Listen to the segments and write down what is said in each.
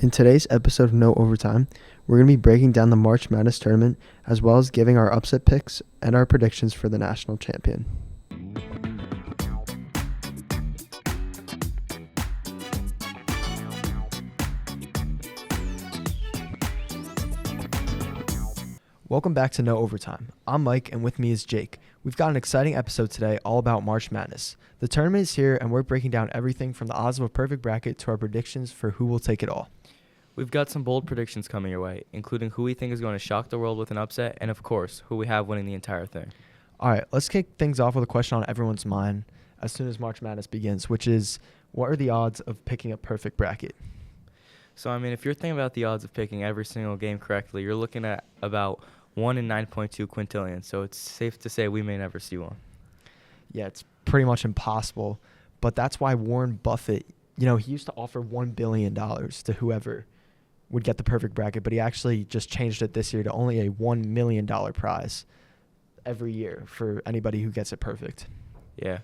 In today's episode of No Overtime, we're going to be breaking down the March Madness tournament as well as giving our upset picks and our predictions for the national champion. Welcome back to No Overtime. I'm Mike, and with me is Jake. We've got an exciting episode today all about March Madness. The tournament is here, and we're breaking down everything from the odds of a perfect bracket to our predictions for who will take it all. We've got some bold predictions coming your way, including who we think is going to shock the world with an upset, and of course, who we have winning the entire thing. All right, let's kick things off with a question on everyone's mind as soon as March Madness begins, which is, what are the odds of picking a perfect bracket? So, if you're thinking about the odds of picking every single game correctly, you're looking at about 1 in 9.2 quintillion, so it's safe to say we may never see one. Yeah, it's pretty much impossible, but that's why Warren Buffett, he used to offer $1 billion to whoever would get the perfect bracket, but he actually just changed it this year to only a $1 million prize every year for anybody who gets it perfect. Yeah.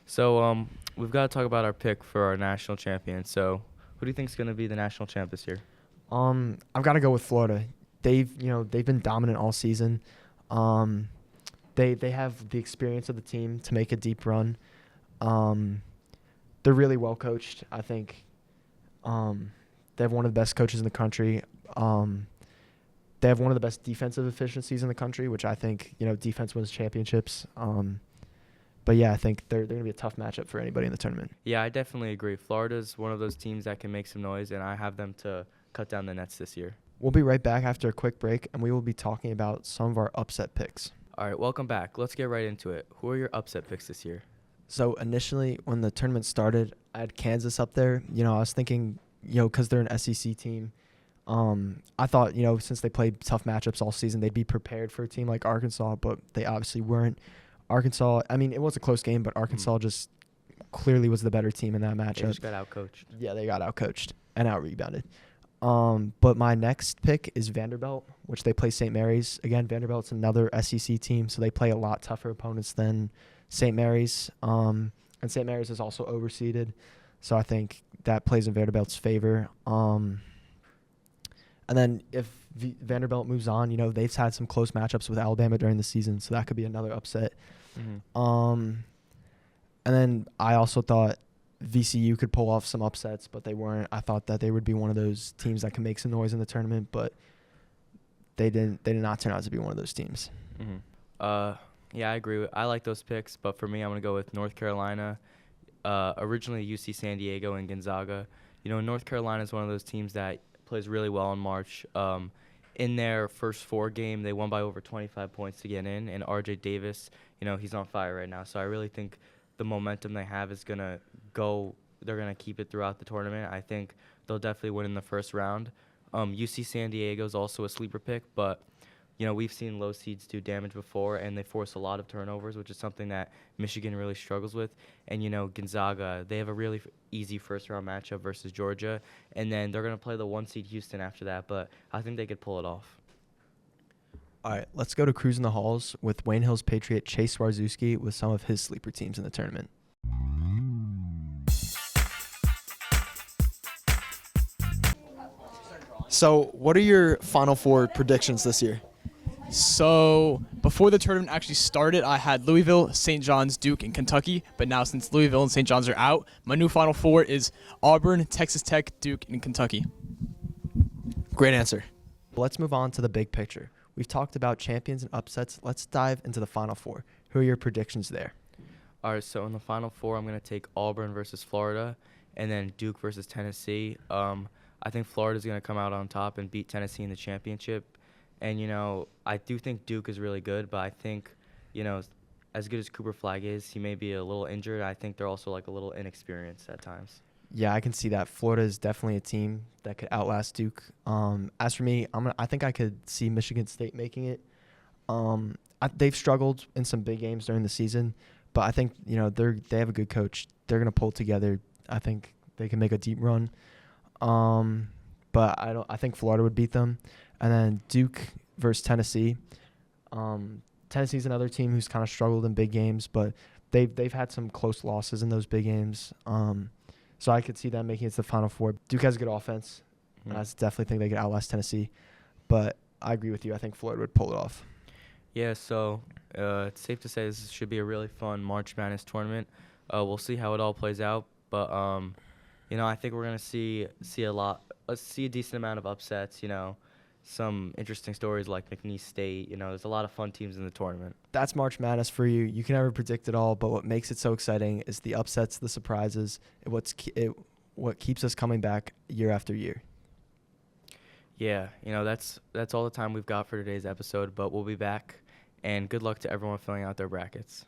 So we've got to talk about our pick for our national champion. So who do you think is going to be the national champ this year? I've got to go with Florida. They've been dominant all season. They have the experience of the team to make a deep run. They're really well coached, I think. They have one of the best coaches in the country. They have one of the best defensive efficiencies in the country, which I think, defense wins championships. But yeah, I think they're going to be a tough matchup for anybody in the tournament. Yeah, I definitely agree. Florida's one of those teams that can make some noise, and I have them to cut down the nets this year. We'll be right back after a quick break, and we will be talking about some of our upset picks. All right, welcome back. Let's get right into it. Who are your upset picks this year? So initially, when the tournament started, I had Kansas up there. I was thinking, because they're an SEC team, I thought, since they played tough matchups all season, they'd be prepared for a team like Arkansas, but they obviously weren't. Arkansas, it was a close game, but Arkansas just clearly was the better team in that matchup. They just got outcoached. Yeah, they got outcoached and out-rebounded. But my next pick is Vanderbilt, which they play St. Mary's. Again, Vanderbilt's another SEC team, so they play a lot tougher opponents than St. Mary's. And St. Mary's is also overseeded, so I think that plays in Vanderbilt's favor. And then if Vanderbilt moves on, they've had some close matchups with Alabama during the season, so that could be another upset. And then I also thought VCU could pull off some upsets, but they weren't. I thought that they would be one of those teams that can make some noise in the tournament, but they did not turn out to be one of those teams. Yeah, I agree. I like those picks, but for me, I'm going to go with North Carolina, originally UC San Diego and Gonzaga. North Carolina is one of those teams that plays really well in March. In their first 4 game, they won by over 25 points to get in, and RJ Davis, he's on fire right now. So I really think the momentum they have is going to go. They're going to keep it throughout the tournament. I think they'll definitely win in the first round. UC San Diego is also a sleeper pick, but we've seen low seeds do damage before, and they force a lot of turnovers, which is something that Michigan really struggles with. And, Gonzaga, they have a really easy first-round matchup versus Georgia, and then they're going to play the 1-seed Houston after that, but I think they could pull it off. All right, let's go to Cruising the Halls with Wayne Hill's Patriot Chase Swarzewski with some of his sleeper teams in the tournament. So, what are your Final Four predictions this year? So, before the tournament actually started, I had Louisville, St. John's, Duke, and Kentucky. But now, since Louisville and St. John's are out, my new Final Four is Auburn, Texas Tech, Duke, and Kentucky. Great answer. Let's move on to the big picture. We've talked about champions and upsets. Let's dive into the Final Four. Who are your predictions there? All right, so in the Final Four, I'm going to take Auburn versus Florida, and then Duke versus Tennessee. I think Florida's going to come out on top and beat Tennessee in the championship. And, I do think Duke is really good, but I think, as good as Cooper Flagg is, he may be a little injured. I think they're also, a little inexperienced at times. Yeah, I can see that. Florida is definitely a team that could outlast Duke. As for me, I think I could see Michigan State making it. They've struggled in some big games during the season, but I think, they have a good coach. They're going to pull together. I think they can make a deep run. But I think Florida would beat them. And then Duke versus Tennessee. Tennessee's another team who's kind of struggled in big games, but they've had some close losses in those big games. So I could see them making it to the Final Four. Duke has a good offense. I definitely think they could outlast Tennessee. But I agree with you. I think Florida would pull it off. Yeah, so it's safe to say this should be a really fun March Madness tournament. We'll see how it all plays out, but I think we're gonna see a decent amount of upsets. Some interesting stories like McNeese State. There's a lot of fun teams in the tournament. That's March Madness for you. You can never predict it all, but what makes it so exciting is the upsets, the surprises, and what keeps us coming back year after year. Yeah, that's all the time we've got for today's episode, but we'll be back, and good luck to everyone filling out their brackets.